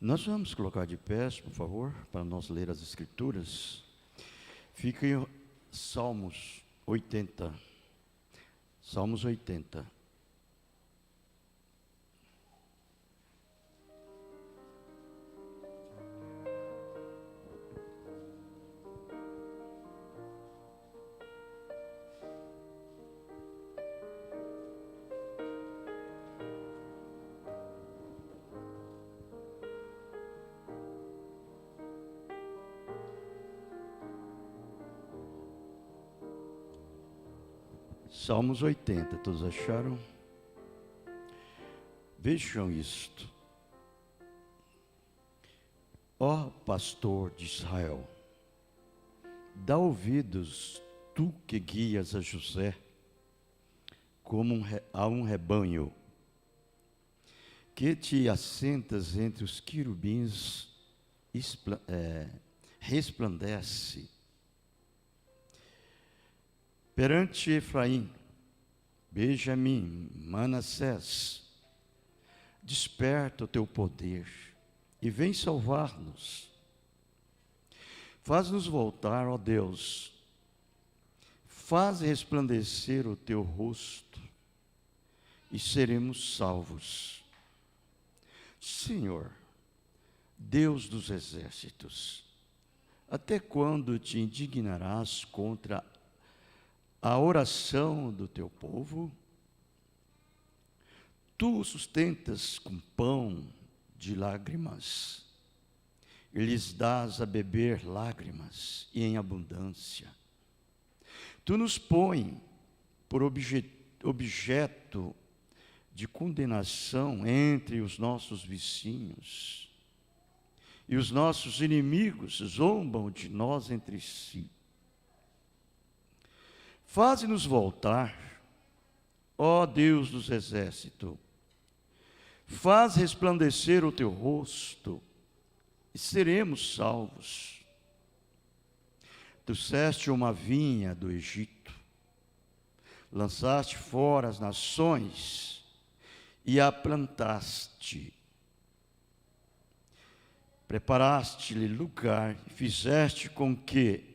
Nós vamos colocar de pé, por favor, para nós ler as Escrituras. Fica em Salmos 80. Salmos 80. Salmos 80, todos acharam? Vejam isto. Ó pastor de Israel, dá ouvidos, tu que guias a José, como a um rebanho, que te assentas entre os querubins, resplandece. Perante Efraim, Benjamim, Manassés, desperta o teu poder e vem salvar-nos. Faz-nos voltar, ó Deus, faz resplandecer o teu rosto e seremos salvos. Senhor, Deus dos exércitos, até quando te indignarás contra a oração do teu povo? Tu o sustentas com pão de lágrimas, e lhes dás a beber lágrimas e em abundância. Tu nos põe por objeto de condenação entre os nossos vizinhos, e os nossos inimigos zombam de nós entre si. Faze-nos voltar, ó Deus dos exércitos, faz resplandecer o teu rosto e seremos salvos. Trouxeste uma vinha do Egito, lançaste fora as nações e a plantaste. Preparaste-lhe lugar e fizeste com que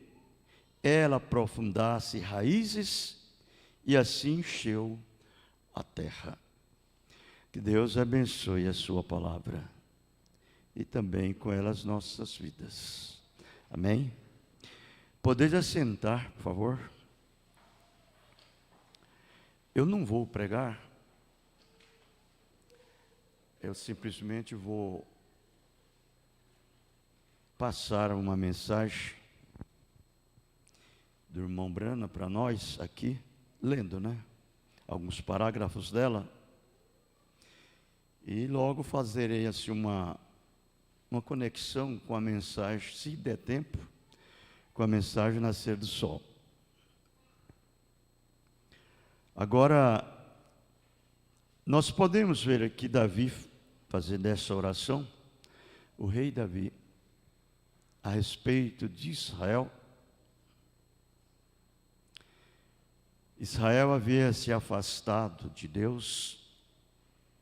ela aprofundasse raízes e assim encheu a terra. Que Deus abençoe a sua palavra e também com ela as nossas vidas. Amém? Podeis assentar, por favor? Eu não vou pregar, eu simplesmente vou passar uma mensagem do irmão Brana para nós aqui, lendo, alguns parágrafos dela, e logo fazerei assim uma conexão com a mensagem, se der tempo, com a mensagem Nascer do Sol. Agora, nós podemos ver aqui Davi fazendo essa oração, o rei Davi, a respeito de Israel. Israel havia se afastado de Deus,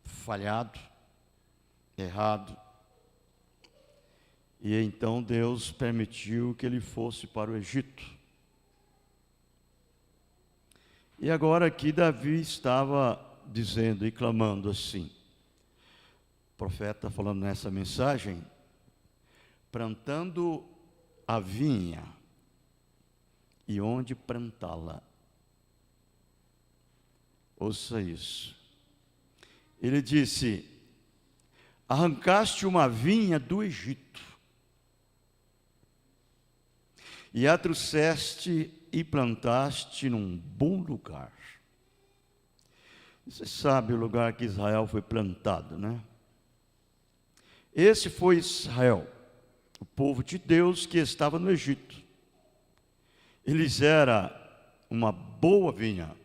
falhado, errado, e então Deus permitiu que ele fosse para o Egito. E agora aqui Davi estava dizendo e clamando assim, o profeta falando nessa mensagem, plantando a vinha, e onde plantá-la? Ouça isso. Ele disse: arrancaste uma vinha do Egito, e a trouxeste e plantaste num bom lugar. Você sabe o lugar que Israel foi plantado, Esse foi Israel, o povo de Deus que estava no Egito. Eles eram uma boa vinha.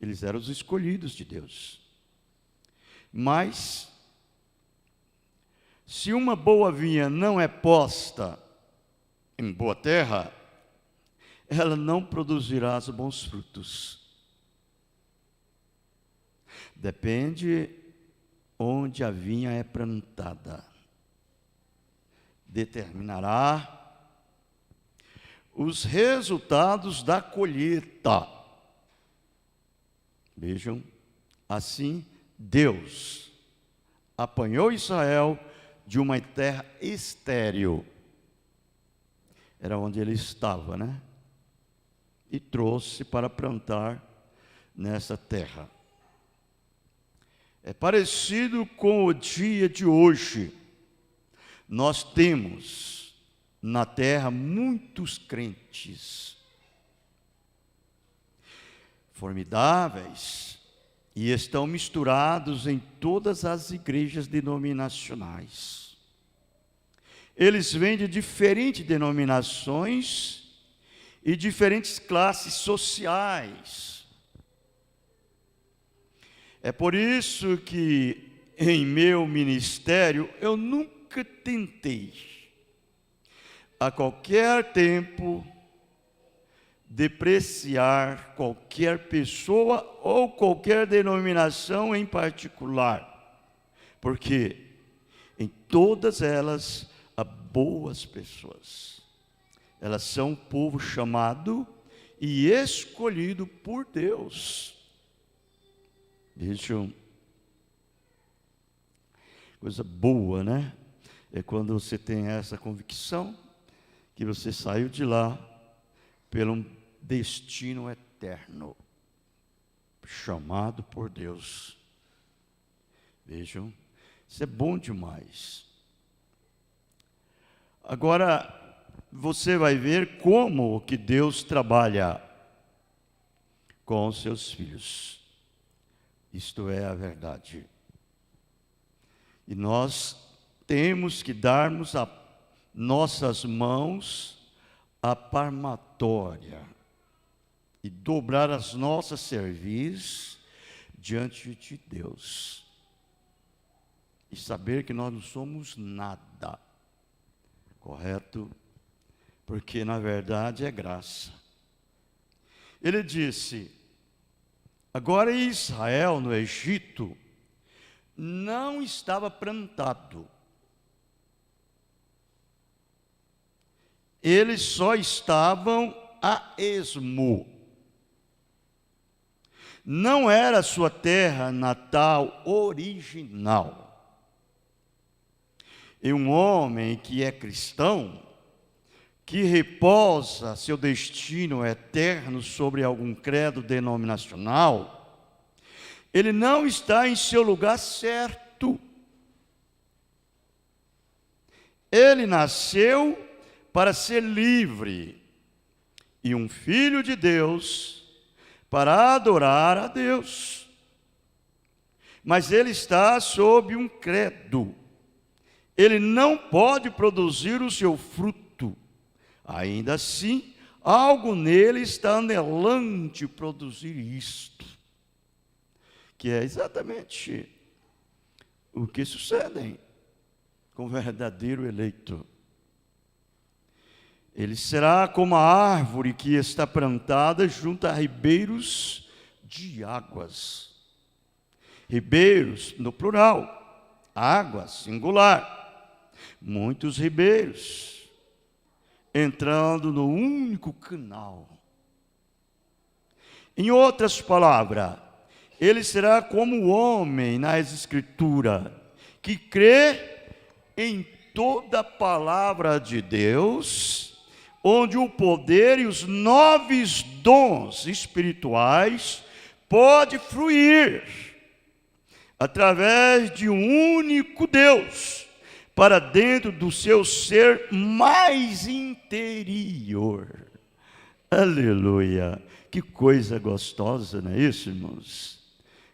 Eles eram os escolhidos de Deus. Mas, se uma boa vinha não é posta em boa terra, ela não produzirá os bons frutos. Depende onde a vinha é plantada. determinará os resultados da colheita. Vejam, assim Deus apanhou Israel de uma terra estéril, era onde ele estava, né? E trouxe para plantar nessa terra. É parecido com o dia de hoje. Nós temos na terra muitos crentes formidáveis e estão misturados em todas as igrejas denominacionais. Eles vêm de diferentes denominações e diferentes classes sociais. É por isso que em meu ministério eu nunca tentei, a qualquer tempo, depreciar qualquer pessoa ou qualquer denominação em particular, porque em todas elas há boas pessoas. Elas são um povo chamado e escolhido por Deus. Vejam, coisa boa, né? É quando você tem essa convicção que você saiu de lá pelo destino eterno, chamado por Deus. Vejam, isso é bom demais. Agora, você vai ver como que Deus trabalha com os seus filhos. Isto é a verdade. E nós temos que darmos a nossas mãos à palmatória e dobrar as nossas cerviz diante de Deus. E saber que nós não somos nada, correto? Porque na verdade é graça. Ele disse: agora Israel no Egito não estava plantado. Eles só estavam a esmo. Não era sua terra natal original. E um homem que é cristão, que repousa seu destino eterno sobre algum credo denominacional, ele não está em seu lugar certo. Ele nasceu para ser livre e um filho de Deus para adorar a Deus. Mas ele está sob um credo. Ele não pode produzir o seu fruto. Ainda assim, algo nele está anelante produzir isto, que é exatamente o que sucede com o verdadeiro eleito. Ele será como a árvore que está plantada junto a ribeiros de águas. Ribeiros no plural, água singular. Muitos ribeiros entrando no único canal. Em outras palavras, ele será como o homem nas Escrituras, que crê em toda a palavra de Deus, onde o poder e os novos dons espirituais pode fluir através de um único Deus, para dentro do seu ser mais interior. Aleluia! Que coisa gostosa, não é isso, irmãos?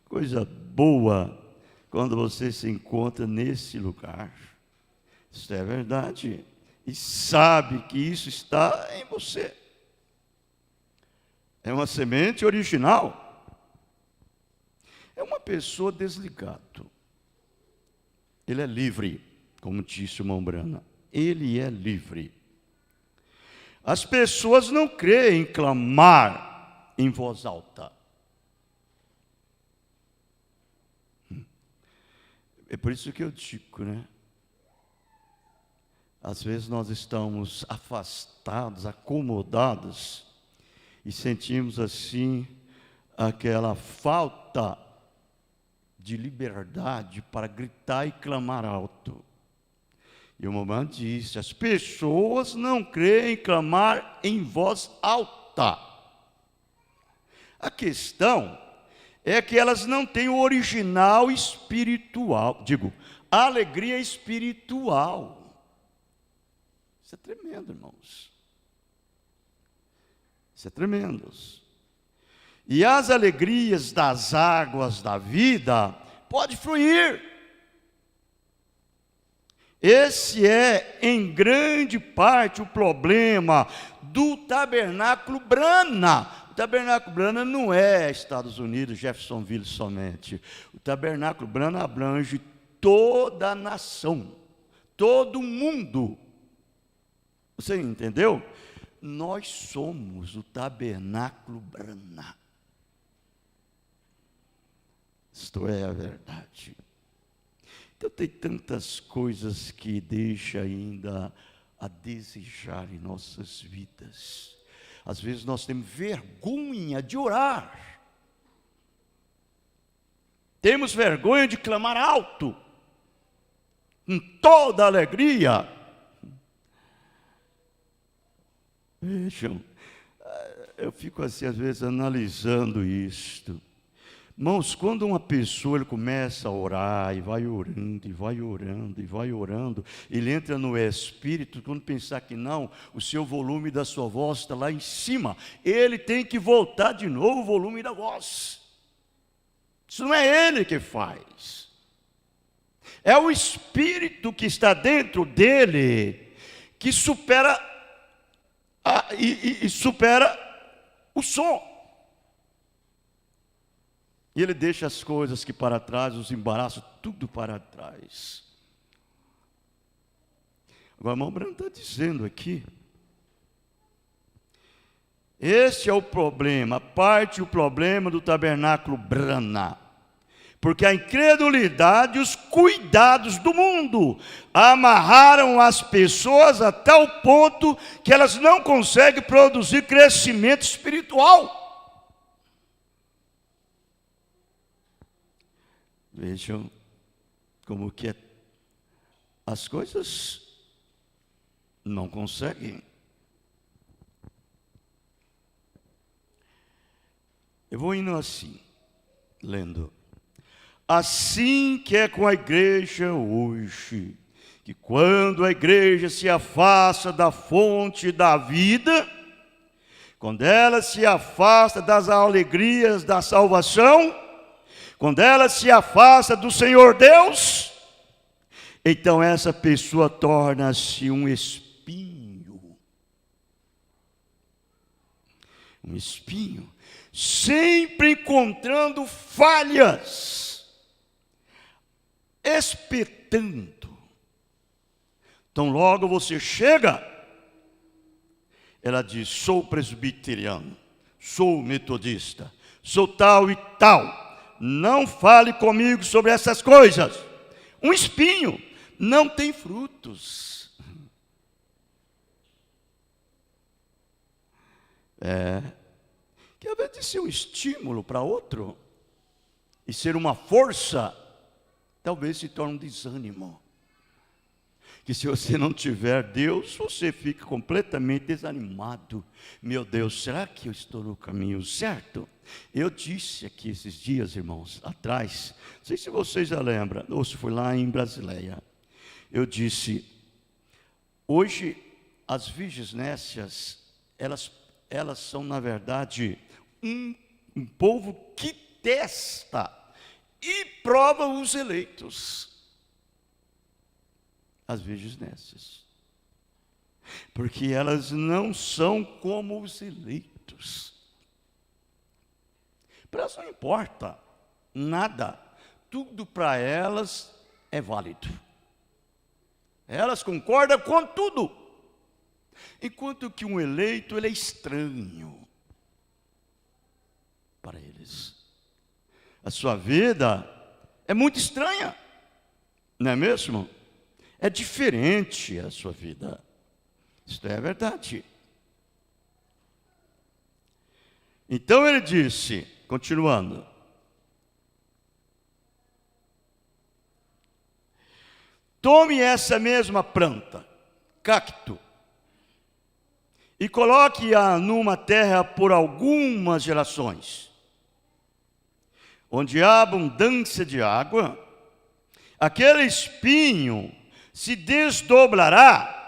Coisa boa quando você se encontra nesse lugar. Isso é verdade. E sabe que isso está em você. É uma semente original. É uma pessoa desligada. Ele é livre, como disse o irmão Brana. Ele é livre. As pessoas não creem em clamar em voz alta. É por isso que eu digo, né? Às vezes nós estamos afastados, acomodados, e sentimos assim aquela falta de liberdade para gritar e clamar alto. E o momento disse: as pessoas não creem em clamar em voz alta. A questão é que elas não têm o original espiritual, a alegria espiritual. Isso é tremendo, irmãos. Isso é tremendo. E as alegrias das águas da vida pode fluir. Esse é, em grande parte, o problema do Tabernáculo Brana. O Tabernáculo Brana não é Estados Unidos, Jeffersonville somente. O Tabernáculo Brana abrange toda a nação, todo o mundo. Você entendeu? Nós somos o Tabernáculo Brana. Isto é a verdade. Então tem tantas coisas que deixa ainda a desejar em nossas vidas. Às vezes nós temos vergonha de orar. Temos vergonha de clamar alto, com toda a alegria. Vejam, eu fico assim às vezes analisando isto. Irmãos, quando uma pessoa ele começa a orar, e vai orando, e vai orando, e vai orando, ele entra no Espírito, quando pensar que não, o seu volume da sua voz está lá em cima, ele tem que voltar de novo o volume da voz. Isso não é ele que faz, é o Espírito que está dentro dele, que supera, supera o som. E ele deixa as coisas que para trás, os embaraços, tudo para trás. Agora, o irmão Branco está dizendo aqui, este é o problema, o problema do tabernáculo Brana. Porque a incredulidade e os cuidados do mundo amarraram as pessoas a tal ponto que elas não conseguem produzir crescimento espiritual. Vejam como que as coisas não conseguem. Eu vou indo assim, lendo. Assim que é com a igreja hoje, que quando a igreja se afasta da fonte da vida, quando ela se afasta das alegrias da salvação, quando ela se afasta do Senhor Deus, então essa pessoa torna-se um espinho. Um espinho, sempre encontrando falhas, espetando. Então logo você chega, ela diz: sou presbiteriano, sou metodista, sou tal e tal. Não fale comigo sobre essas coisas. Um espinho não tem frutos. Que ao invés de ser um estímulo para outro e ser uma força, talvez se torne um desânimo. Que se você não tiver Deus, você fica completamente desanimado. Meu Deus, será que eu estou no caminho certo? Eu disse aqui esses dias, irmãos, atrás, não sei se vocês já lembram, ou se foi lá em Brasileia, eu disse, hoje as virgens nécias, elas são na verdade um povo que testa e prova os eleitos. As virgens nécias, porque elas não são como os eleitos. Para elas não importa nada, tudo para elas é válido. Elas concordam com tudo, enquanto que um eleito ele é estranho para eles. A sua vida é muito estranha, não é mesmo? É diferente a sua vida. Isto é verdade. Então ele disse, continuando: tome essa mesma planta, cacto, e coloque-a numa terra por algumas gerações, onde há abundância de água. Aquele espinho se desdoblará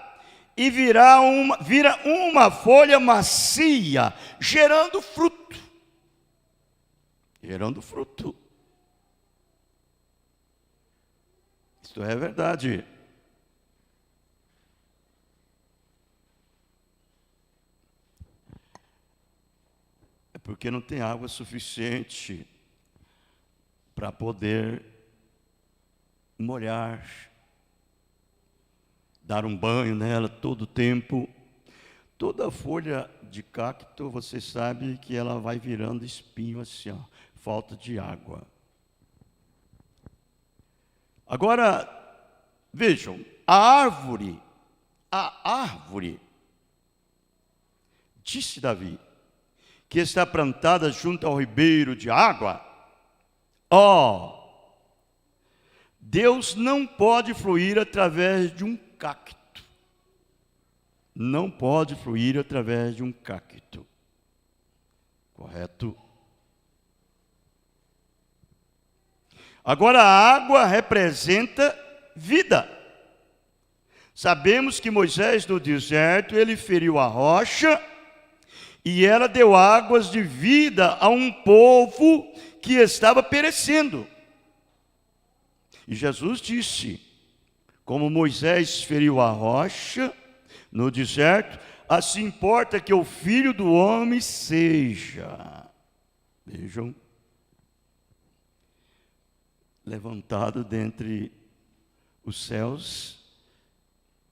e vira uma folha macia, gerando fruto. Gerando fruto. Isto é verdade. É porque não tem água suficiente para poder molhar, dar um banho nela todo o tempo. Toda folha de cacto, você sabe que ela vai virando espinho assim, ó, falta de água. Agora, vejam, a árvore, disse Davi, que está plantada junto ao ribeiro de água, Deus não pode fluir através de um cacto. Não pode fluir através de um cacto. Correto? Agora, a água representa vida. Sabemos que Moisés, no deserto, ele feriu a rocha e ela deu águas de vida a um povo que estava perecendo. E Jesus disse: como Moisés feriu a rocha no deserto, assim importa que o Filho do Homem seja, vejam, levantado dentre os céus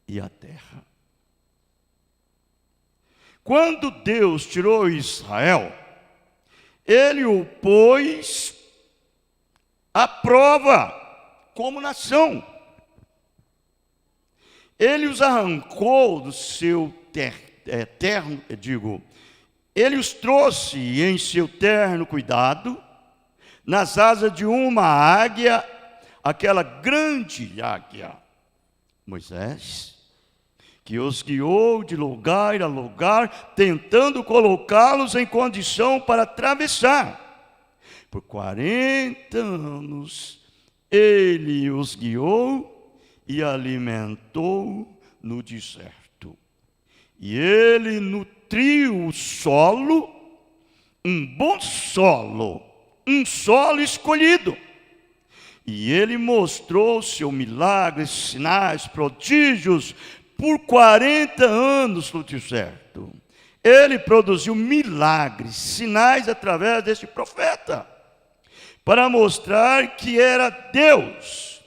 e a terra. Quando Deus tirou Israel, Ele o pôs à prova como nação. Ele os arrancou do seu terno, ele os trouxe em seu terno cuidado, nas asas de uma águia, aquela grande águia, Moisés, que os guiou de lugar a lugar, tentando colocá-los em condição para atravessar. Por 40 anos, ele os guiou e alimentou no deserto. E ele nutriu o solo, um bom solo, um solo escolhido. E ele mostrou seu milagres, sinais, prodígios, por 40 anos no deserto. Ele produziu milagres, sinais através desse profeta, para mostrar que era Deus.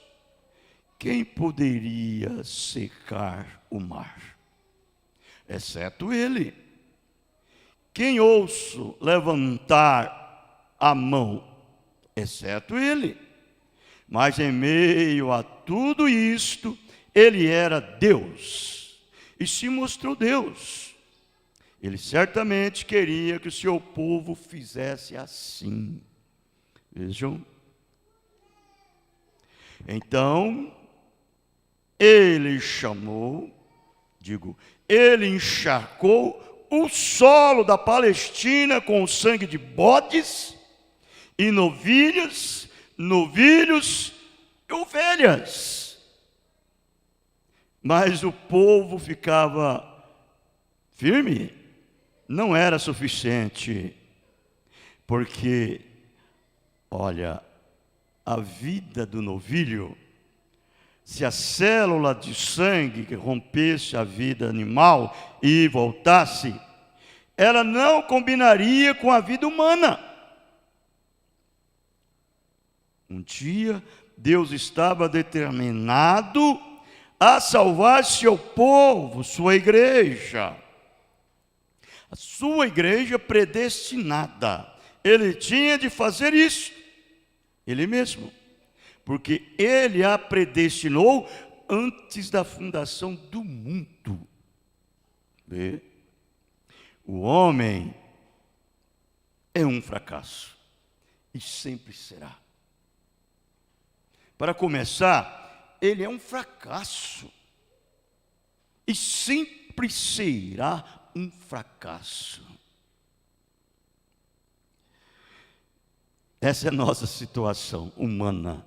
Quem poderia secar o mar? Exceto ele. Quem ouço levantar a mão? Exceto ele. Mas em meio a tudo isto, ele era Deus e se mostrou Deus. Ele certamente queria que o seu povo fizesse assim. Vejam. Então, ele ele encharcou o solo da Palestina com o sangue de bodes e novilhos e ovelhas. Mas o povo ficava firme. Não era suficiente, porque, olha, a vida do novilho, se a célula de sangue que rompesse a vida animal e voltasse, ela não combinaria com a vida humana. Um dia, Deus estava determinado a salvar seu povo, sua igreja. A sua igreja predestinada. Ele tinha de fazer isso, ele mesmo, porque ele a predestinou antes da fundação do mundo. Vê? O homem é um fracasso e sempre será. Para começar, ele é um fracasso e sempre será um fracasso. Essa é a nossa situação humana,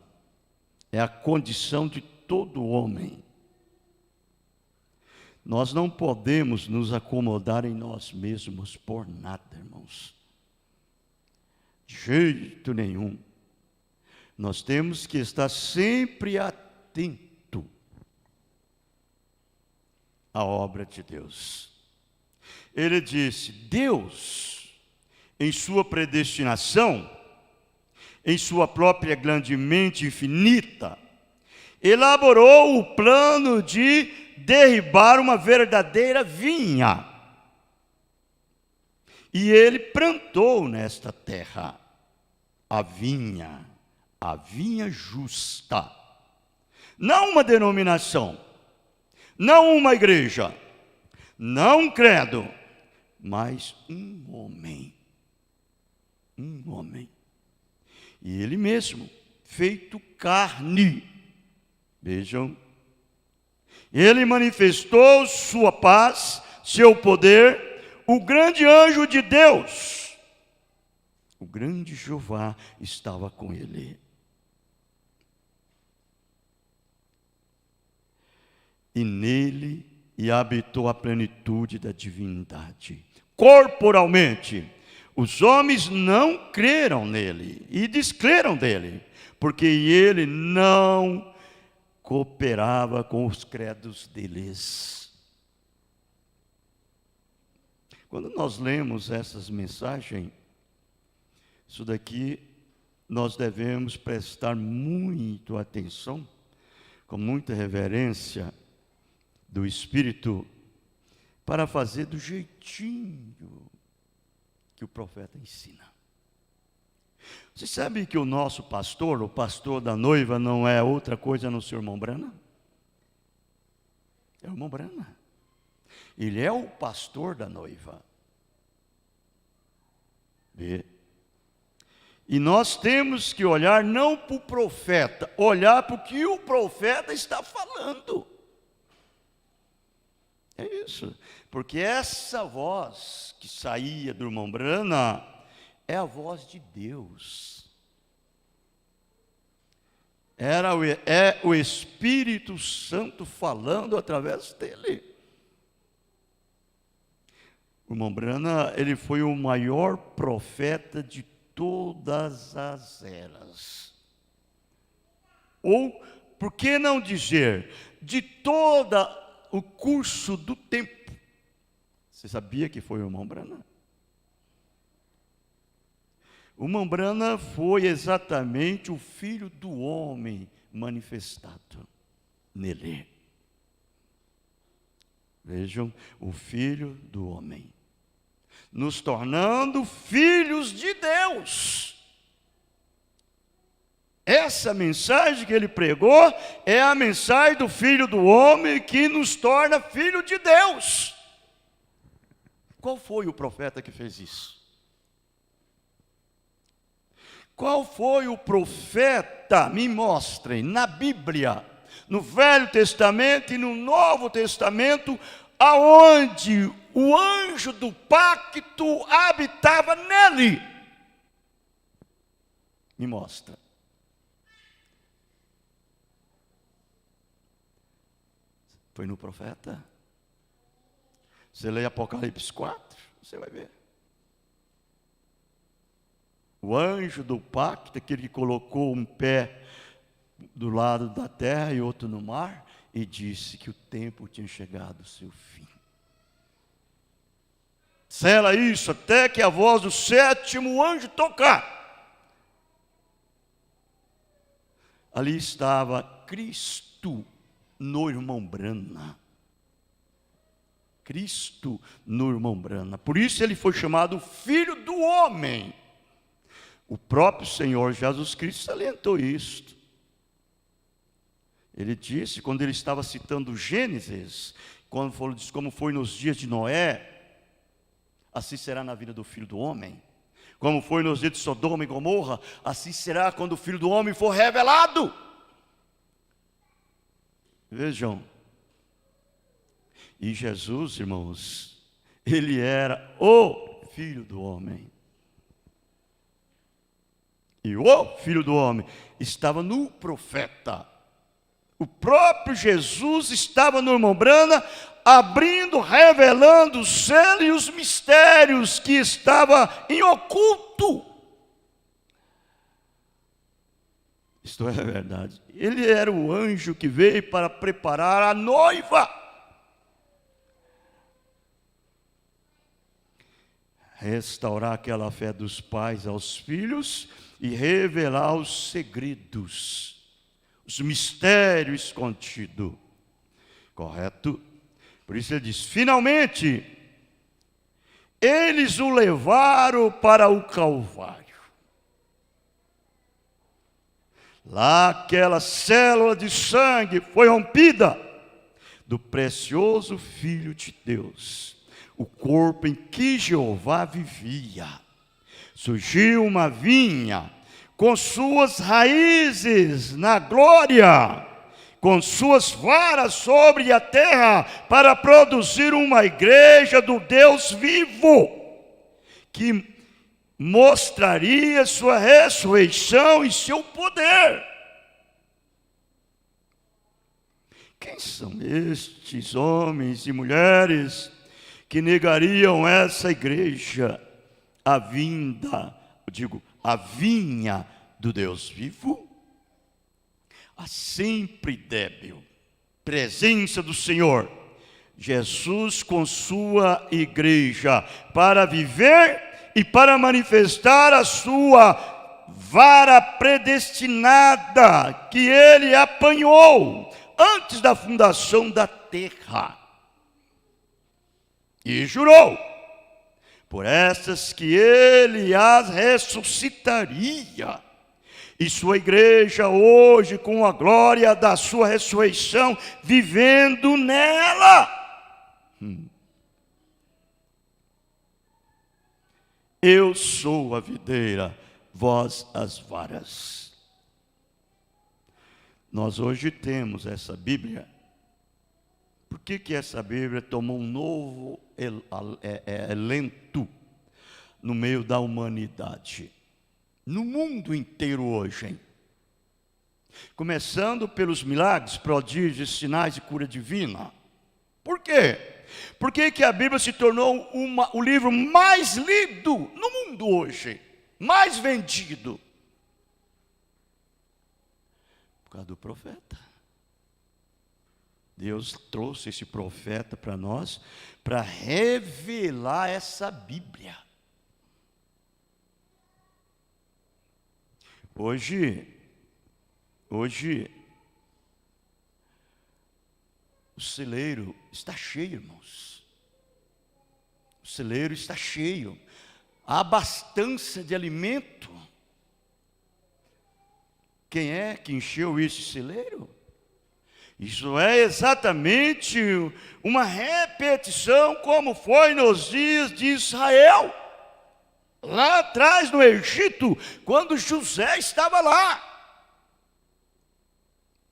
é a condição de todo homem. Nós não podemos nos acomodar em nós mesmos por nada, irmãos. De jeito nenhum. Nós temos que estar sempre atento à obra de Deus. Ele disse: Deus, em sua predestinação, em sua própria grande mente infinita, elaborou o plano de derribar uma verdadeira vinha. E ele plantou nesta terra a vinha justa. Não uma denominação, não uma igreja, não um credo, mas um homem. Um homem. E ele mesmo, feito carne. Vejam. Ele manifestou sua paz, seu poder, o grande anjo de Deus. O grande Jeová estava com ele. E nele habitou a plenitude da divindade. Corporalmente, os homens não creram nele e descreram dele, porque ele não cooperava com os credos deles. Quando nós lemos essas mensagens, isso daqui nós devemos prestar muito atenção, com muita reverência do Espírito, para fazer do jeitinho que o profeta ensina. Você sabe que o nosso pastor, o pastor da noiva, não é outra coisa no seu irmão Brana? É o irmão Brana. Ele é o pastor da noiva. Vê? E nós temos que olhar não para o profeta, olhar para o que o profeta está falando. É isso. Porque essa voz que saía do irmão Brana é a voz de Deus. É o Espírito Santo falando através dele. O irmão Brana, ele foi o maior profeta de todas as eras. Ou, por que não dizer, de todo o curso do tempo. Você sabia que foi o irmão Brana? O irmão Brana foi exatamente o Filho do homem manifestado nele. Vejam, o Filho do homem, nos tornando filhos de Deus. Essa mensagem que ele pregou é a mensagem do Filho do homem que nos torna filho de Deus. Qual foi o profeta que fez isso? Qual foi o profeta? Me mostrem na Bíblia, no Velho Testamento e no Novo Testamento, aonde o anjo do pacto habitava nele. Me mostra. Foi no profeta? Você lê Apocalipse 4, você vai ver. O anjo do pacto, aquele que colocou um pé do lado da terra e outro no mar, e disse que o tempo tinha chegado ao seu fim. Sela isso até que a voz do sétimo anjo tocar. Ali estava Cristo no irmão Brana. Cristo no irmão Brana. Por isso ele foi chamado Filho do Homem. O próprio Senhor Jesus Cristo salientou isto. Ele disse, quando ele estava citando Gênesis, quando falou disso, como foi nos dias de Noé, assim será na vida do Filho do Homem. Como foi nos dias de Sodoma e Gomorra, assim será quando o Filho do Homem for revelado. Vejam, e Jesus, irmãos, ele era o Filho do Homem. E o Filho do Homem estava no profeta. O próprio Jesus estava no irmão Brana, abrindo, revelando o selo e os mistérios que estava em oculto. Isto é verdade. Ele era o anjo que veio para preparar a noiva. Restaurar aquela fé dos pais aos filhos e revelar os segredos, os mistérios escondidos. Correto? Por isso ele diz, finalmente, eles o levaram para o Calvário. Lá aquela célula de sangue foi rompida do precioso Filho de Deus, o corpo em que Jeová vivia. Surgiu uma vinha com suas raízes na glória, com suas varas sobre a terra, para produzir uma igreja do Deus vivo, que mostraria sua ressurreição e seu poder. Quem são estes homens e mulheres que negariam essa igreja, a vinda, a vinha do Deus vivo? A sempre débil presença do Senhor, Jesus com sua igreja, para viver e para manifestar a sua vara predestinada, que ele apanhou antes da fundação da terra, e jurou por essas que ele as ressuscitaria, e sua igreja hoje, com a glória da sua ressurreição, vivendo nela. Eu sou a videira, vós as varas. Nós hoje temos essa Bíblia. Por que essa Bíblia tomou um novo elenco no meio da humanidade? No mundo inteiro hoje, hein? Começando pelos milagres, prodígios, sinais de cura divina. Por quê? Por que a Bíblia se tornou o livro mais lido no mundo hoje? Mais vendido? Por causa do profeta. Deus trouxe esse profeta para nós, para revelar essa Bíblia. Hoje, o celeiro está cheio, irmãos. O celeiro está cheio. Há abastança de alimento. Quem é que encheu esse celeiro? Isso é exatamente uma repetição como foi nos dias de Israel. Lá atrás no Egito, quando José estava lá.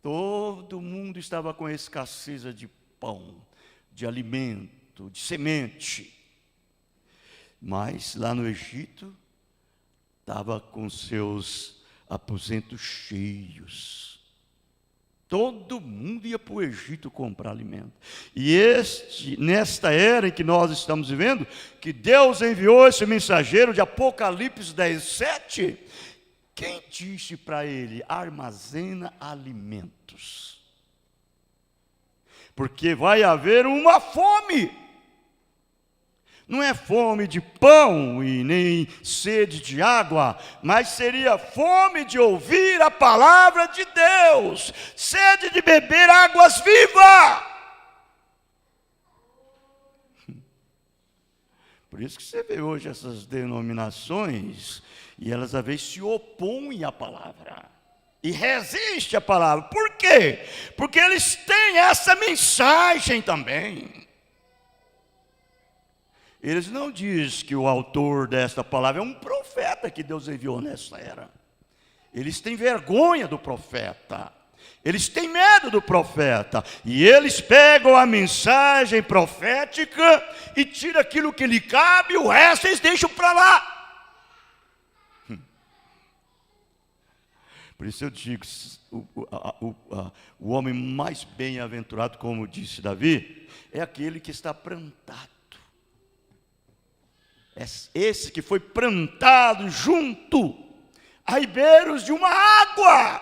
Todo mundo estava com escassez de pão, de alimento, de semente. Mas lá no Egito, estava com seus aposentos cheios. Todo mundo ia para o Egito comprar alimento. E nesta era em que nós estamos vivendo, que Deus enviou esse mensageiro de Apocalipse 10:7, quem disse para ele, armazena alimentos? Porque vai haver uma fome. Não é fome de pão e nem sede de água, mas seria fome de ouvir a palavra de Deus, sede de beber águas vivas. Por isso que você vê hoje essas denominações, e elas às vezes se opõem à palavra. e resiste à palavra. Por quê? Porque eles têm essa mensagem também. Eles não dizem que o autor desta palavra é um profeta que Deus enviou nessa era. Eles têm vergonha do profeta. Eles têm medo do profeta. E eles pegam a mensagem profética e tiram aquilo que lhe cabe, e o resto eles deixam para lá. Por isso eu digo, o homem mais bem-aventurado, como disse Davi, é aquele que está plantado. Esse que foi plantado junto a ribeiros de uma água.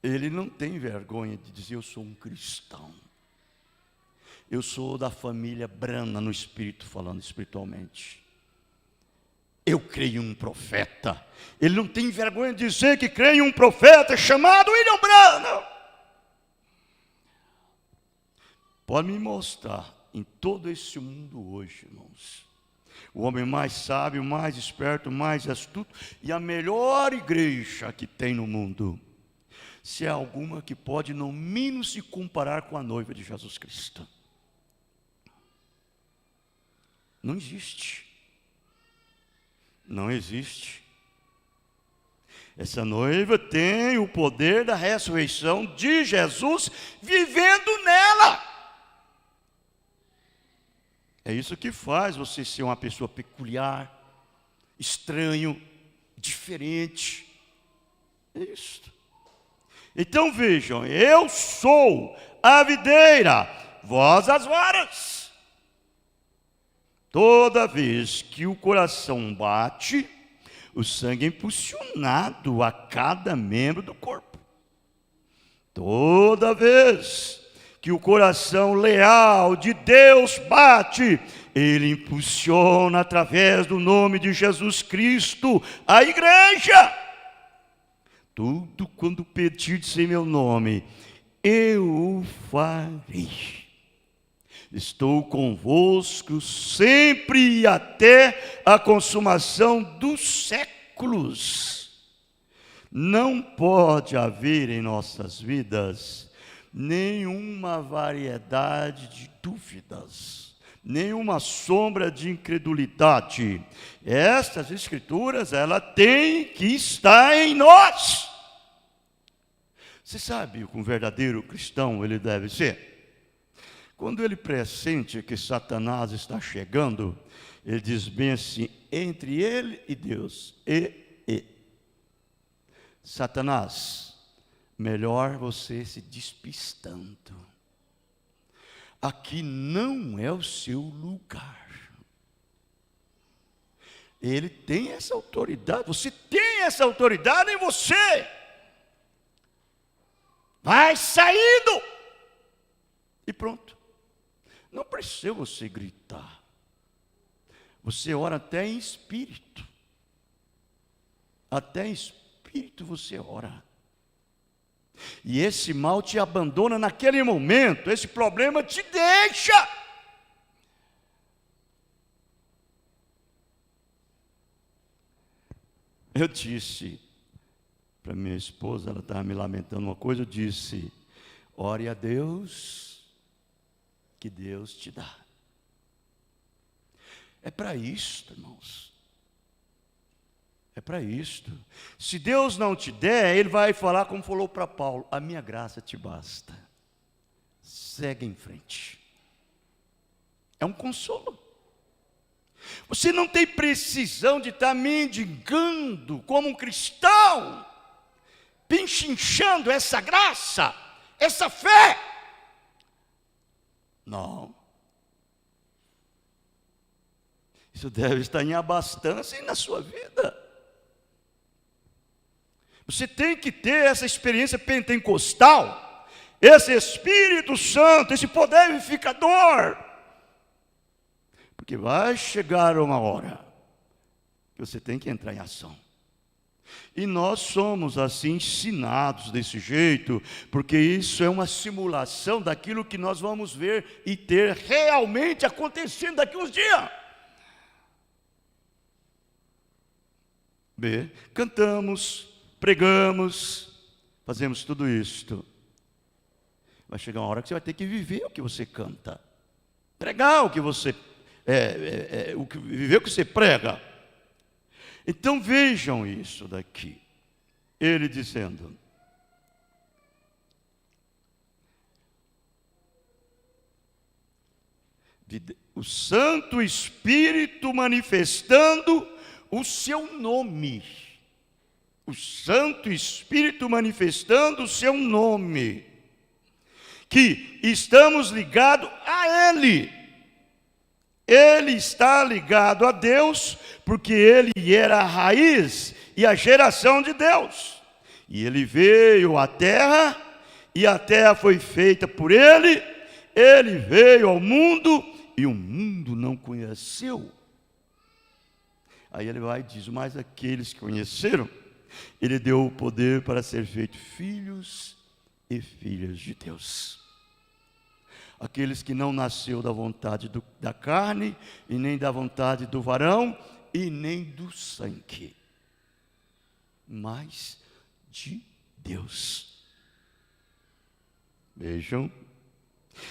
Ele não tem vergonha de dizer: eu sou um cristão. Eu sou da família Brana no espírito, falando espiritualmente. Eu creio em um profeta. Ele não tem vergonha de dizer que crê em um profeta chamado William Branham. Pode me mostrar em todo esse mundo hoje, irmãos, o homem mais sábio, mais esperto, mais astuto e a melhor igreja que tem no mundo, se é alguma que pode no mínimo se comparar com a noiva de Jesus Cristo. Não existe. Não existe. Essa noiva tem o poder da ressurreição de Jesus vivendo nela. É isso que faz você ser uma pessoa peculiar, estranho, diferente. É isso. Então vejam, eu sou a videira, vós as varas. Toda vez que o coração bate, o sangue é impulsionado a cada membro do corpo. Toda vez que o coração leal de Deus bate, ele impulsiona através do nome de Jesus Cristo a igreja. Tudo quando pedirdes em meu nome, eu o farei. Estou convosco sempre e até a consumação dos séculos. Não pode haver em nossas vidas nenhuma variedade de dúvidas, nenhuma sombra de incredulidade. Estas escrituras, ela tem que estar em nós. Você sabe o que um verdadeiro cristão ele deve ser? Quando ele pressente que Satanás está chegando, ele diz bem assim: entre ele e Deus, Satanás, melhor você se despistando. Aqui não é o seu lugar. Ele tem essa autoridade, você tem essa autoridade em você. Vai saindo. E pronto. Não precisa você gritar. Você ora até em espírito. Até em espírito você ora. E esse mal te abandona naquele momento. Esse problema te deixa. Eu disse para minha esposa, ela estava me lamentando uma coisa, eu disse: ore a Deus, que Deus te dá. É para isto, irmãos. É para isto. Se Deus não te der, Ele vai falar como falou para Paulo: a minha graça te basta. Segue em frente. É um consolo. Você não tem precisão de estar mendigando como um cristão, pinchinchando essa graça, essa fé. Não. Isso deve estar em abastança na sua vida. Você tem que ter essa experiência pentecostal, esse Espírito Santo, esse poder vivificador. Porque vai chegar uma hora que você tem que entrar em ação. E nós somos assim ensinados desse jeito, porque isso é uma simulação daquilo que nós vamos ver e ter realmente acontecendo daqui uns dias. B, cantamos, pregamos, fazemos tudo isto. Vai chegar uma hora que você vai ter que viver o que você canta, pregar o que você viver o que você prega. Então vejam isso daqui, ele dizendo: o Santo Espírito manifestando o seu nome. O Santo Espírito manifestando o seu nome. Que estamos ligados a Ele. Ele está ligado a Deus, porque Ele era a raiz e a geração de Deus. E Ele veio à terra, e a terra foi feita por Ele. Ele veio ao mundo, e o mundo não conheceu. Aí ele vai e diz: mas aqueles que conheceram, Ele deu o poder para ser feito filhos e filhas de Deus. Aqueles que não nasceu da vontade da carne, e nem da vontade do varão, e nem do sangue, mas de Deus. Vejam.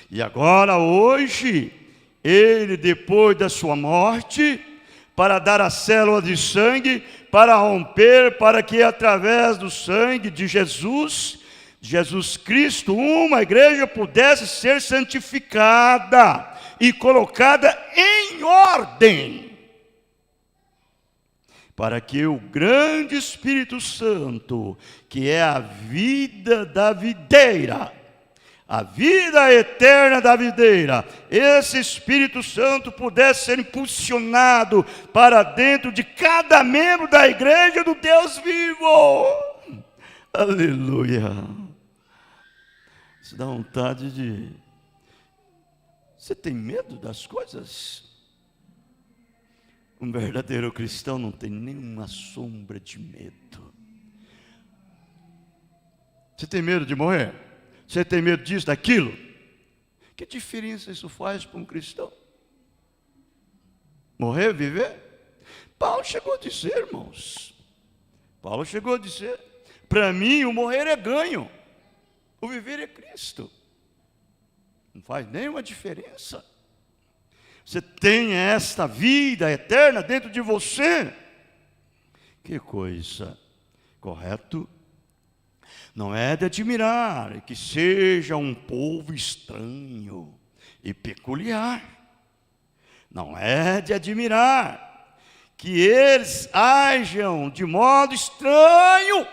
E agora, hoje, Ele, depois da sua morte, para dar a célula de sangue, para romper, para que através do sangue de Jesus Cristo, uma igreja pudesse ser santificada e colocada em ordem, para que o grande Espírito Santo, que é a vida da videira, a vida eterna da videira, esse Espírito Santo pudesse ser impulsionado para dentro de cada membro da igreja do Deus vivo. Aleluia. Isso dá vontade de... Você tem medo das coisas? Um verdadeiro cristão não tem nenhuma sombra de medo. Você tem medo de morrer? Você tem medo disso, daquilo? Que diferença isso faz para um cristão? Morrer, viver? Paulo chegou a dizer, irmãos. Paulo chegou a dizer: para mim o morrer é ganho, o viver é Cristo. Não faz nenhuma diferença. Você tem esta vida eterna dentro de você. Que coisa, correto? Não é de admirar que seja um povo estranho e peculiar. Não é de admirar que eles ajam de modo estranho.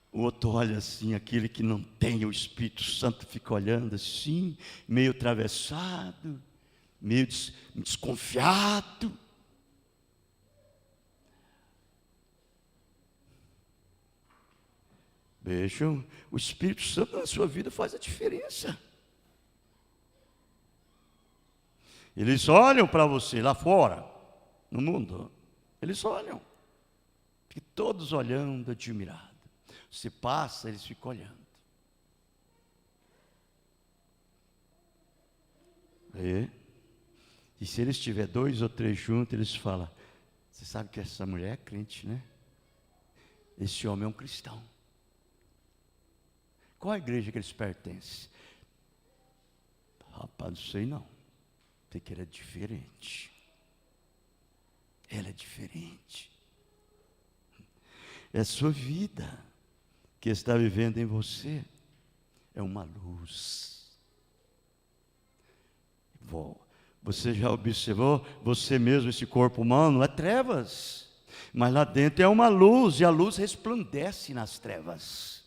O outro olha assim, aquele que não tem o Espírito Santo fica olhando assim, meio atravessado, meio desconfiado. Vejam, o Espírito Santo na sua vida faz a diferença. Eles olham para você lá fora, no mundo, eles olham, e todos olhando admirados. Você passa, eles ficam olhando. E se eles tiver 2 ou 3 juntos, eles falam: você sabe que essa mulher é crente, né? Esse homem é um cristão. Qual a igreja que eles pertencem? Rapaz, não sei não. Sei que ele é diferente. Ela é diferente. É a sua vida que está vivendo em você. É uma luz. Você já observou? Você mesmo, esse corpo humano, é trevas. Mas lá dentro é uma luz. E a luz resplandece nas trevas.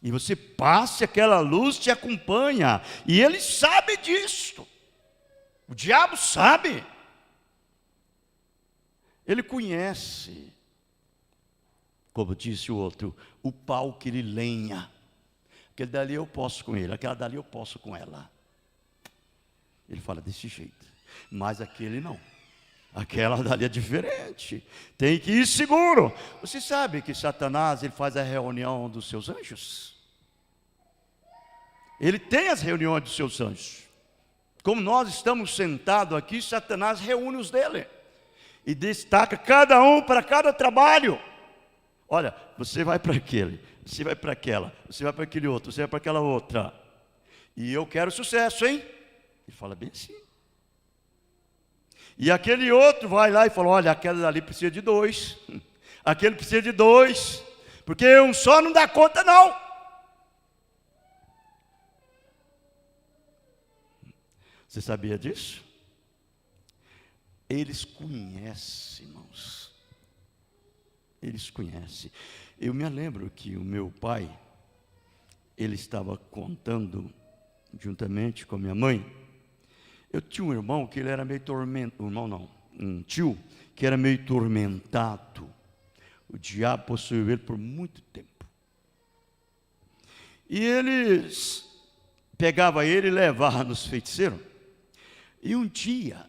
E você passa, aquela luz te acompanha. E ele sabe disso. O diabo sabe. Ele conhece. Como disse o outro, o pau que ele lenha. Aquele dali eu posso com ele, aquela dali eu posso com ela. Ele fala desse jeito. Mas aquele não. Aquela dali é diferente. Tem que ir seguro. Você sabe que Satanás, ele faz a reunião dos seus anjos? Ele tem as reuniões dos seus anjos. Como nós estamos sentados aqui, Satanás reúne os dele. e destaca cada um para cada trabalho. Olha, você vai para aquele, você vai para aquela, você vai para aquele outro, você vai para aquela outra. E eu quero sucesso, hein? Ele fala bem assim. E aquele outro vai lá e fala, olha, aquela ali precisa de 2. Aquele precisa de 2. Porque um só não dá conta, não. Você sabia disso? Eles conhecem, irmãos. Eles conhecem. Eu me lembro que o meu pai, ele estava contando, juntamente com a minha mãe. Eu tinha um irmão que ele era meio tormentado, um tio que era meio tormentado. O diabo possuiu ele por muito tempo. E eles pegavam ele e levavam nos feiticeiros. E um dia,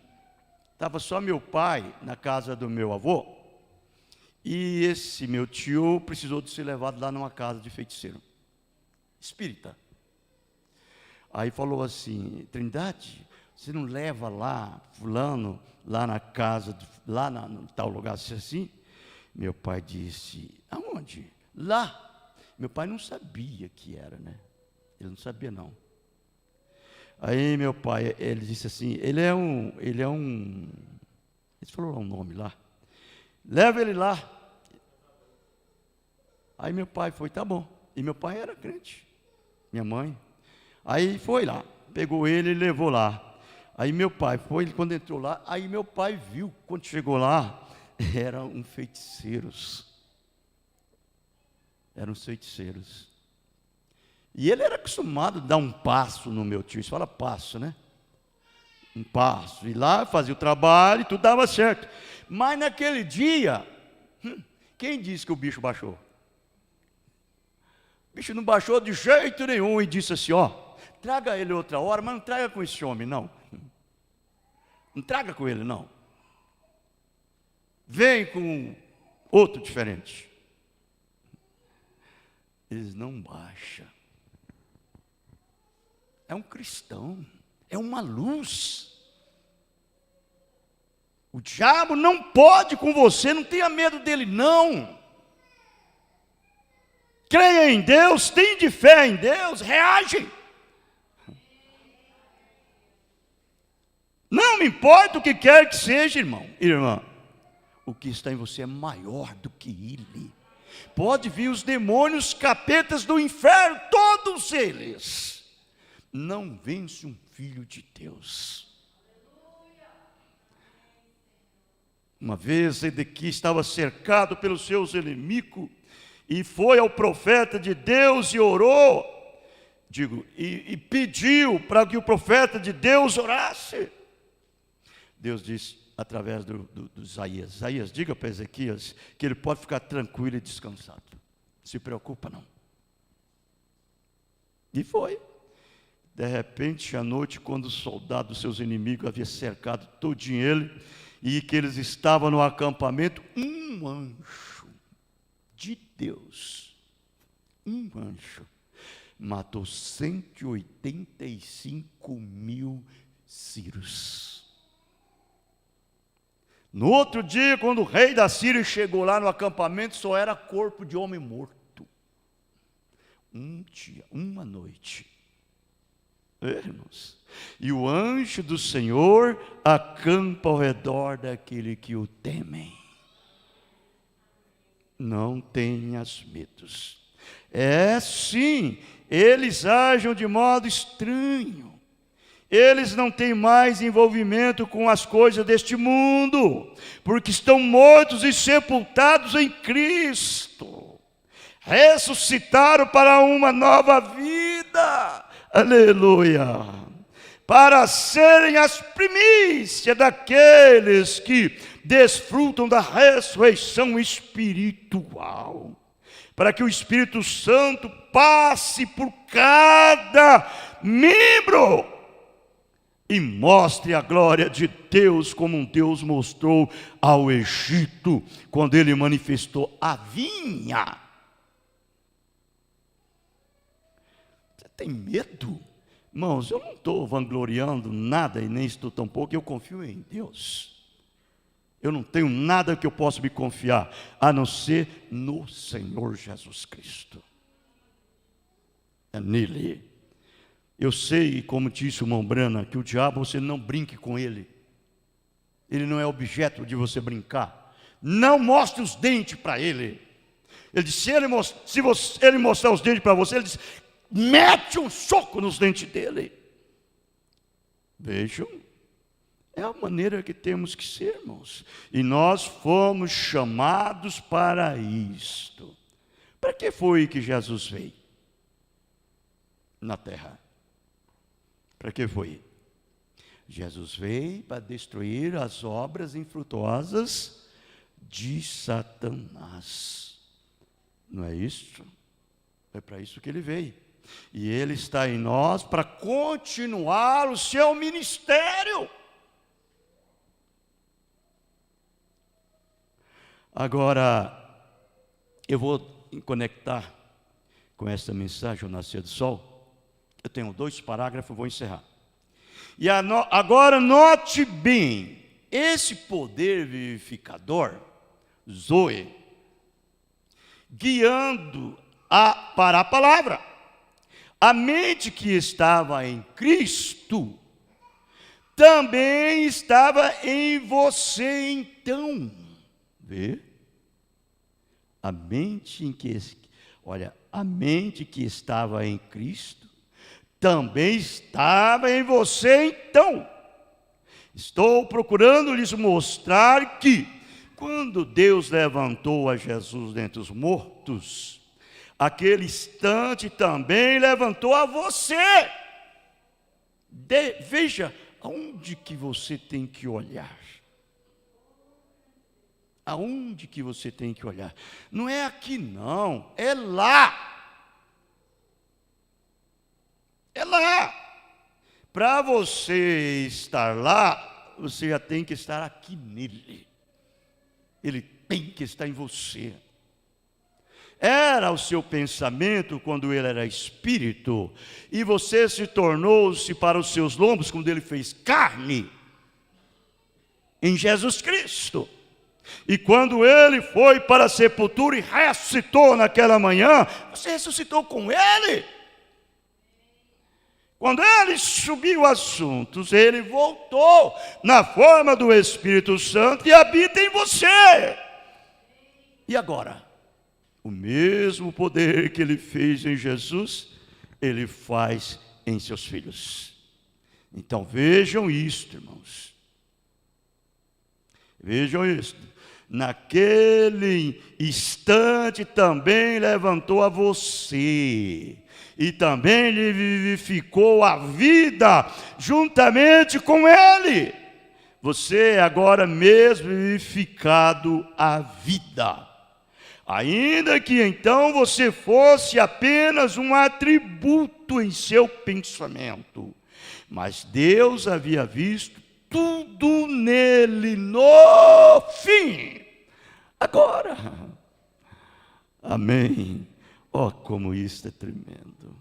estava só meu pai na casa do meu avô, e esse meu tio precisou de ser levado lá numa casa de feiticeiro espírita. Aí falou assim, Trindade, você não leva lá, fulano, lá na casa, lá no tal lugar assim? Meu pai disse, aonde? Lá. Meu pai não sabia que era, né? Ele não sabia, não. Aí meu pai, ele disse assim, ele falou um nome lá. Leva ele lá. Aí meu pai foi, tá bom. E meu pai era crente. Minha mãe. Aí foi lá, pegou ele e levou lá. Aí meu pai foi, quando entrou lá, aí meu pai viu, quando chegou lá, eram feiticeiros. Eram feiticeiros. E ele era acostumado a dar um passo no meu tio. Isso fala passo, né? Um passo. E lá fazia o trabalho e tudo dava certo. Mas naquele dia, quem disse que o bicho baixou? O bicho não baixou de jeito nenhum e disse assim, ó, traga ele outra hora, mas não traga com esse homem, não. Não traga com ele, não. Vem com outro diferente. Eles não baixam. É um cristão, é uma luz. O diabo não pode com você, não tenha medo dele, não. Creia em Deus, tenha de fé em Deus, reage. Não me importa o que quer que seja, irmão, irmã. O que está em você é maior do que ele. Pode vir os demônios, capetas do inferno, todos eles. Não vence um filho de Deus. Uma vez Zedequias estava cercado pelos seus inimigos e foi ao profeta de Deus e orou, e pediu para que o profeta de Deus orasse. Deus disse através do Isaías, Isaías, diga para Ezequias que ele pode ficar tranquilo e descansado. Não se preocupa não. E foi. De repente, à noite, quando os soldados dos seus inimigos haviam cercado todinho ele, e que eles estavam no acampamento, um anjo de Deus, um anjo, matou 185.000 sírios. No outro dia, quando o rei da Síria chegou lá no acampamento, só era corpo de homem morto. Um dia, uma noite. Irmãos, e o anjo do Senhor acampa ao redor daquele que o temem. Não tenhas medos. É sim, eles agem de modo estranho. Eles não têm mais envolvimento com as coisas deste mundo, porque estão mortos e sepultados em Cristo. Ressuscitaram para uma nova vida. Aleluia! Para serem as primícias daqueles que desfrutam da ressurreição espiritual. Para que o Espírito Santo passe por cada membro e mostre a glória de Deus como um Deus mostrou ao Egito, quando ele manifestou a vinha. Você tem medo? Irmãos, eu não estou vangloriando nada e nem estou tampouco, eu confio em Deus. Eu não tenho nada que eu possa me confiar, a não ser no Senhor Jesus Cristo. É nele. Eu sei, como disse o irmão Brana, que o diabo, você não brinque com ele. Ele não é objeto de você brincar. Não mostre os dentes para ele. Ele disse, se ele mostrar os dentes para você, ele diz, mete um soco nos dentes dele. Vejam, é a maneira que temos que ser, irmãos. E nós fomos chamados para isto. Para que foi que Jesus veio na terra? Para que foi? Jesus veio para destruir as obras infrutuosas de Satanás. Não é isso? É para isso que ele veio. E ele está em nós para continuar o seu ministério. Agora, eu vou conectar com essa mensagem, o Nascer do Sol. Eu tenho 2 parágrafos, vou encerrar. E agora note bem, esse poder vivificador, Zoe, guiando para a palavra. A mente que estava em Cristo, também estava em você então. Vê? A mente a mente que estava em Cristo, também estava em você então. Estou procurando lhes mostrar que, quando Deus levantou a Jesus dentre os mortos, aquele instante também levantou a você. Veja aonde que você tem que olhar. Aonde que você tem que olhar? Não é aqui não, é lá. É lá. Para você estar lá, você já tem que estar aqui nele. Ele tem que estar em você. Era o seu pensamento quando ele era espírito, e você se tornou-se para os seus lombos quando ele fez carne, em Jesus Cristo. E quando ele foi para a sepultura e ressuscitou naquela manhã, você ressuscitou com ele. Quando ele subiu assuntos, ele voltou na forma do Espírito Santo e habita em você. E agora? O mesmo poder que ele fez em Jesus, ele faz em seus filhos. Então vejam isto, irmãos. Vejam isto. Naquele instante também levantou a você, e também lhe vivificou a vida juntamente com ele. Você é agora mesmo vivificado a vida. Ainda que então você fosse apenas um atributo em seu pensamento, mas Deus havia visto tudo nele no fim. Agora, amém. Oh, como isso é tremendo.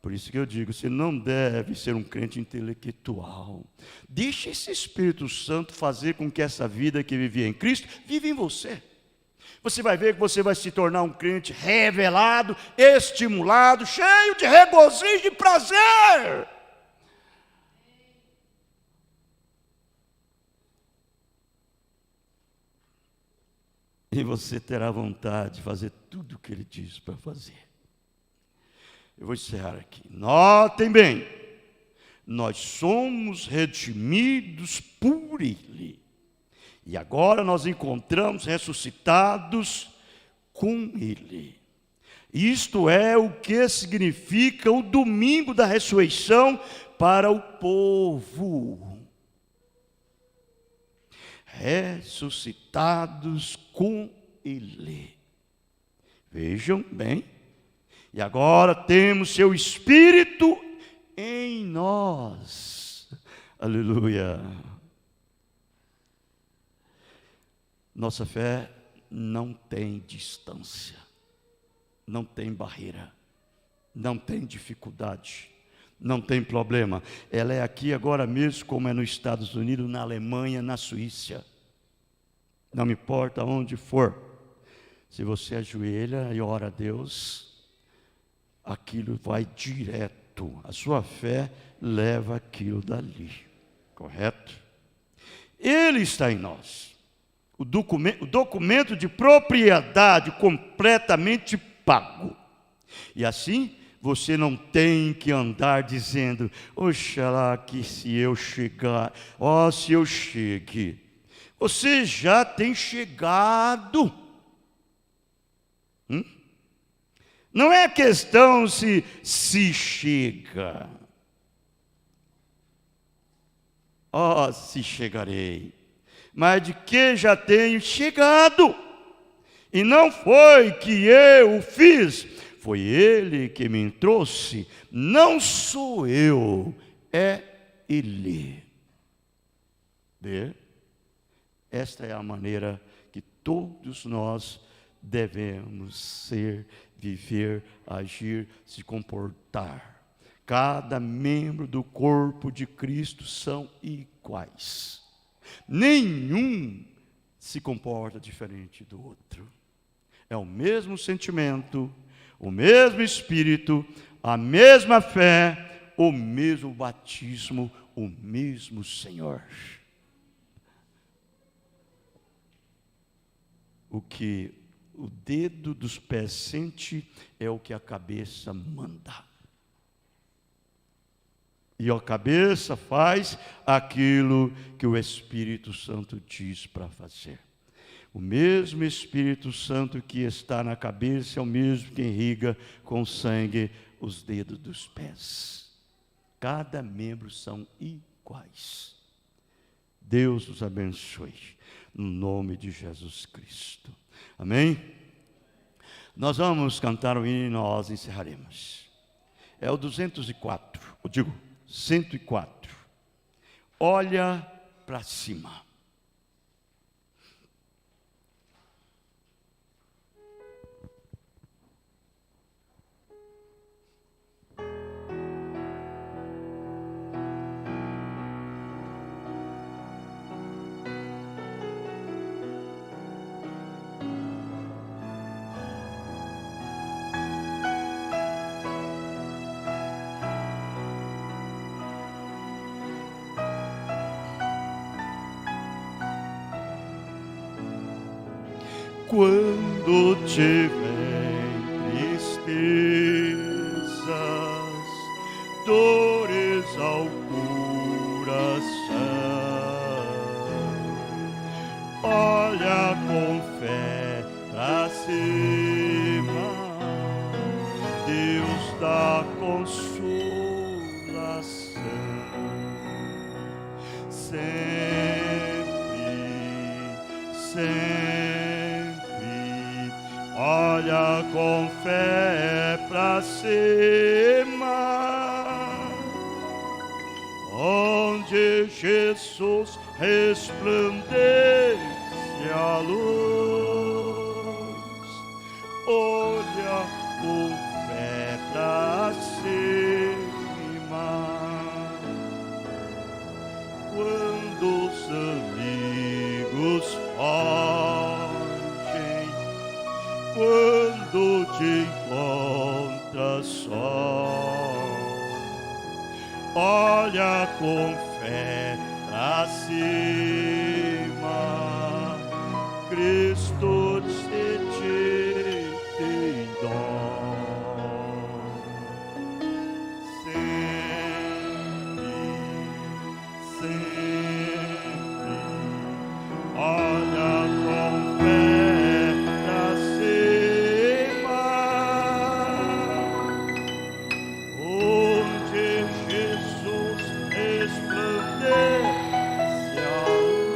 Por isso que eu digo, você não deve ser um crente intelectual. Deixe esse Espírito Santo fazer com que essa vida que vivia em Cristo, vive em você. Você vai ver que você vai se tornar um crente revelado, estimulado, cheio de regozijo e prazer. E você terá vontade de fazer tudo o que ele diz para fazer. Eu vou encerrar aqui. Notem bem, nós somos redimidos por ele. E agora nós encontramos ressuscitados com ele. Isto é o que significa o domingo da ressurreição para o povo. Ressuscitados com ele. Vejam bem. E agora temos seu Espírito em nós. Aleluia. Nossa fé não tem distância, não tem barreira, não tem dificuldade, Não tem problema. Ela é aqui agora mesmo, como é nos Estados Unidos, na Alemanha, na Suíça. Não me importa onde for. Se você ajoelha e ora a Deus, aquilo vai direto. A sua fé leva aquilo dali. Correto? Ele está em nós. O documento de propriedade completamente pago. E assim, você não tem que andar dizendo, oxalá que se eu chegar, se eu chegue. Você já tem chegado. Não é questão se chega. Se chegarei. Mas de que já tenho chegado. E não foi que eu o fiz, foi Ele que me trouxe. Não sou eu, é Ele. Vê? Esta é a maneira que todos nós devemos ser, viver, agir, se comportar. Cada membro do corpo de Cristo são iguais. Nenhum se comporta diferente do outro. É o mesmo sentimento, o mesmo Espírito, a mesma fé, o mesmo batismo, o mesmo Senhor. O que o dedo dos pés sente é o que a cabeça manda. E a cabeça faz aquilo que o Espírito Santo diz para fazer. O mesmo Espírito Santo que está na cabeça é o mesmo que irriga com sangue os dedos dos pés. Cada membro são iguais. Deus os abençoe, no nome de Jesus Cristo. Amém? Nós vamos cantar o hino e nós encerraremos. É o 204, eu digo 104. Olha para cima. Quando tiver tristezas, dores ao coração, olha com fé pra cima, Deus dá consolação. Sempre. Olha com fé pra cima, onde Jesus resplandece a luz. Olha com fé pra cima, quando os amigos fogem, quando te encontras só, olha com fé pra cima, Cristo te tem dó. Sempre, olha com fé pra cima, onde Jesus resplandece a luz.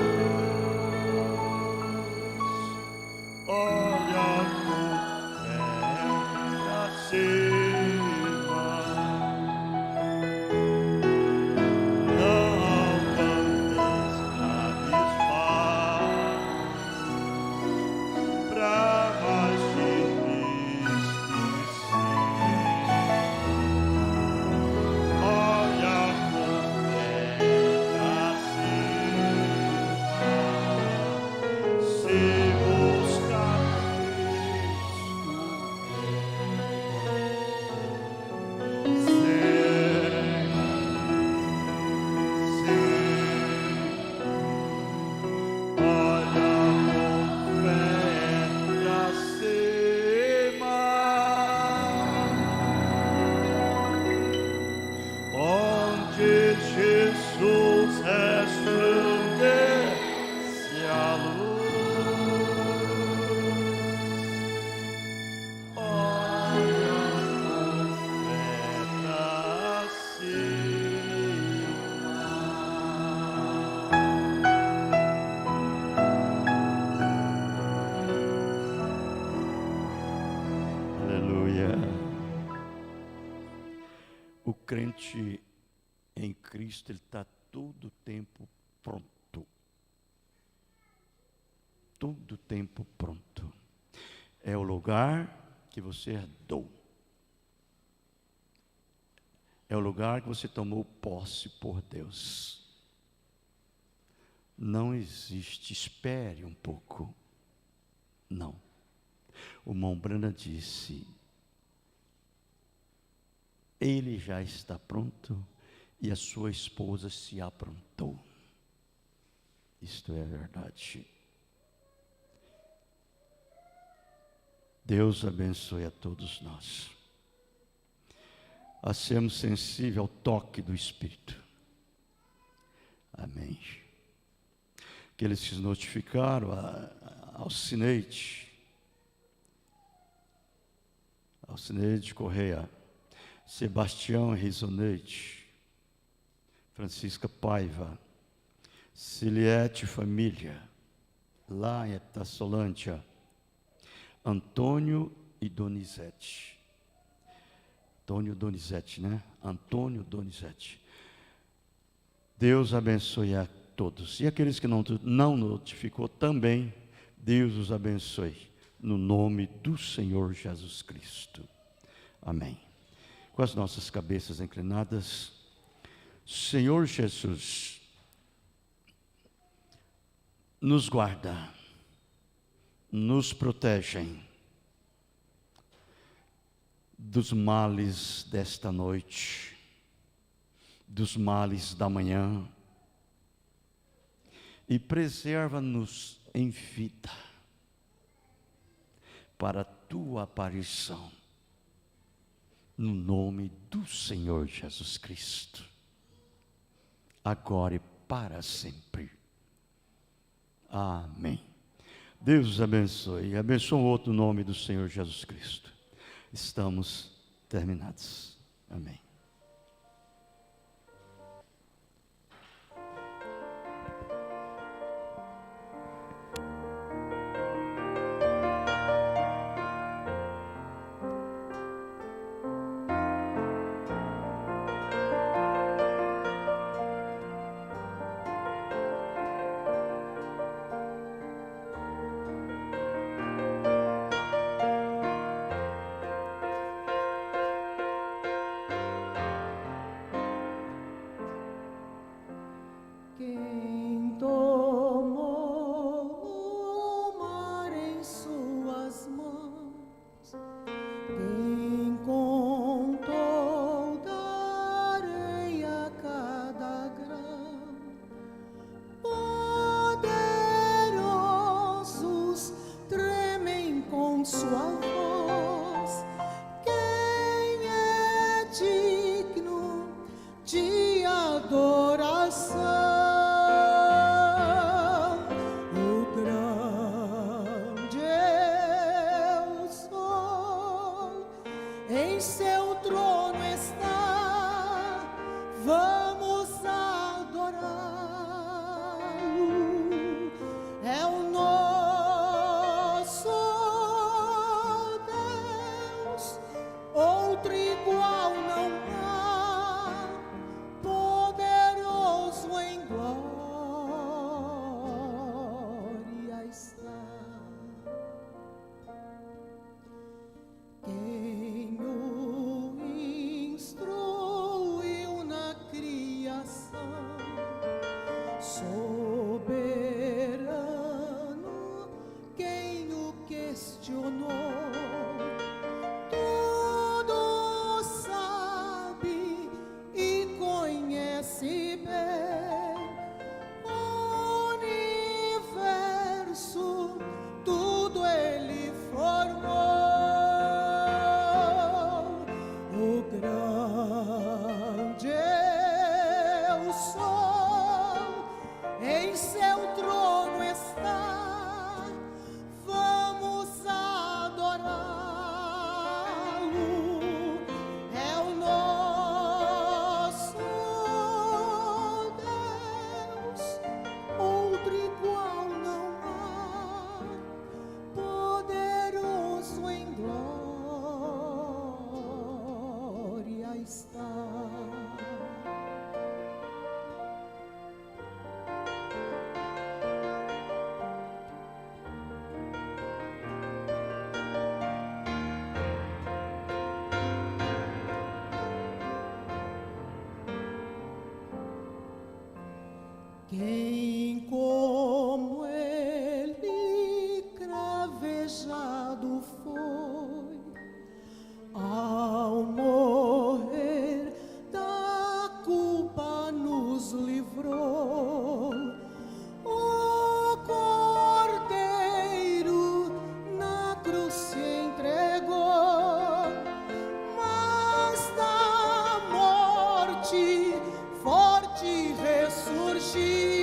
crente em Cristo, ele está todo o tempo pronto. Todo o tempo pronto. É o lugar que você herdou. É o lugar que você tomou posse por Deus. Não existe, espere um pouco. Não. O irmão Branham disse, ele já está pronto e a sua esposa se aprontou. Isto é verdade. Deus abençoe a todos nós. A sermos sensíveis ao toque do Espírito. Amém. Aqueles que se notificaram, Alcineide Correia, Sebastião Risoneide, Francisca Paiva, Ciliete Família, lá em Etassolândia, Antônio e Donizete. Antônio Donizete. Deus abençoe a todos. E aqueles que não notificou também, Deus os abençoe. No nome do Senhor Jesus Cristo. Amém. Com as nossas cabeças inclinadas, Senhor Jesus, nos guarda, nos protegem dos males desta noite, dos males da manhã, e preserva-nos em vida, para a tua aparição, no nome do Senhor Jesus Cristo, agora e para sempre. Amém. Deus os abençoe. Abençoe o outro nome do Senhor Jesus Cristo. Estamos terminados. Amém. Quem tomou o mar em suas mãos, quem contou da areia cada grão, poderosos tremem com sua voz. Quem é digno de adoração? Em seu trono está, vamos adorá-lo. É o nosso Deus, outro igual não há, poderoso em glória está. Quem o instruiu na criação, soberano, quem o questionou, tudo sabe e conhece bem o universo, tudo ele formou. Grande é o sol, em seu trono está, vamos adorá-lo. É o nosso Deus, outro igual não há, poderoso em glória está. Quem como ele cravejado foi, ao morrer da culpa nos livrou. O Cordeiro na cruz se entregou, mas da morte forte ressurgiu.